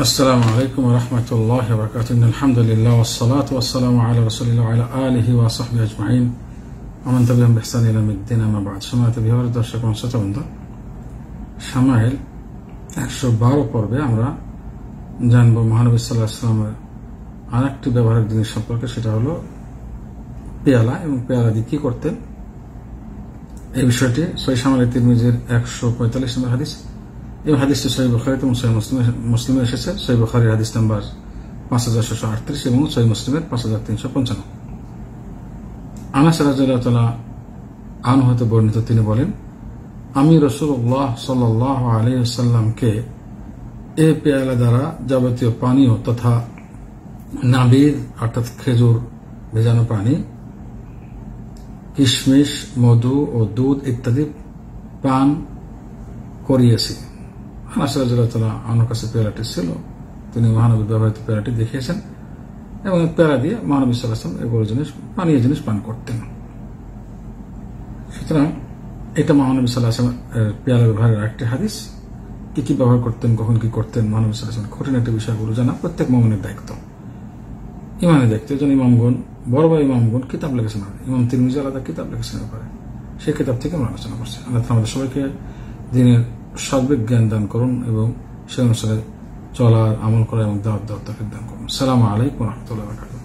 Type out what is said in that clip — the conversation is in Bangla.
আসসালামু আলাইকুম ওয়া রাহমাতুল্লাহি ওয়া বারাকাতুহু। আলহামদুলিল্লাহ ওয়াসসালাতু ওয়াসসালামু আলা রাসূলিল্লাহ ওয়া আলা আলিহি ওয়া সাহবিহি আজমাইন ওয়া মান তাবি'আহুম বিইহসান ইলা ইয়াউমিদ্দিন, আম্মা বা'দ। সম্মানিত ভিউয়ার, দর্শক ও শ্রোতাবৃন্দ, শামাইল 112 পর্বে আমরা জানব মহানবী সাল্লাল্লাহু আলাইহি ওয়াসাল্লামের আরেকটি ব্যবহারিক জিনিস সম্পর্কে, সেটা হলো পেয়ালা এবং পেয়ালা দিয়ে কি করতেন। এই বিষয়টি সহিহ শামাইল তিরমিজির 145 নম্বর হাদিস। এই হাদিসটি সহিহ বুখারীতে এবং সহিহ মুসলিমে এসেছে। সহিহ বুখারীর হাদিস নাম্বার 5638 এবং সহিহ মুসলিমের 5355। আনাস রাদিয়াল্লাহু তাআলা আনহু হতে বর্ণিত, তিনি বলেন, আমি রাসূলুল্লাহ সাল্লাল্লাহু আলাইহি ওয়াসাল্লামকে এই পেয়ালা দ্বারা যাবতীয় পানীয় তথা নাবির অর্থাৎ খেজুর ভেজানো পানি, কিশমিশ, মধু ও দুধ ইত্যাদি পান করিয়েছি। আনাস রাদিয়াল্লাহু তাআলা আনহুর কাছে পেয়ালাটি ছিল, তিনি মহানবী ব্যবহৃত পেয়ালাটি দেখিয়েছেন এবং পেয়ালা দিয়ে মহানবী সাল্লাল্লাহু আলাইহি ওয়াসাল্লাম এগুলো জিনিস পানীয় জিনিস পান করতেন। সুতরাং এটা মহানবী সাল্লাল্লাহু আলাইহি ওয়াসাল্লাম পেয়ালা ব্যবহারের একটি হাদিস। কি কি ব্যবহার করতেন, কখন কি করতেন, মহানবী সাল্লাল্লাহু আলাইহি ওয়াসাল্লাম কঠিন একটা বিষয়গুলো জানা প্রত্যেক মুমিনের দায়িত্ব। ইমানের দায়িত্ব। এই জন্য ইমামগণ, বড় বড় ইমামগণ কিতাব লিখেছেন। ইমাম তিরমিজি আলাদা কিতাব লিখেছেন ব্যাপারে, সেই কিতাব থেকে আমরা আলোচনা করছি। আল্লাহ আমাদের সবাইকে দিনের সর্বিক জ্ঞান দান করুন এবং সে অনুসারে চলার, আমল করা এবং দাওয়াত দেওয়ার তৌফিক দান করুন। আসসালামু আলাইকুম ওয়া রাহমাতুল্লাহি ওয়া বারাকাতুহু।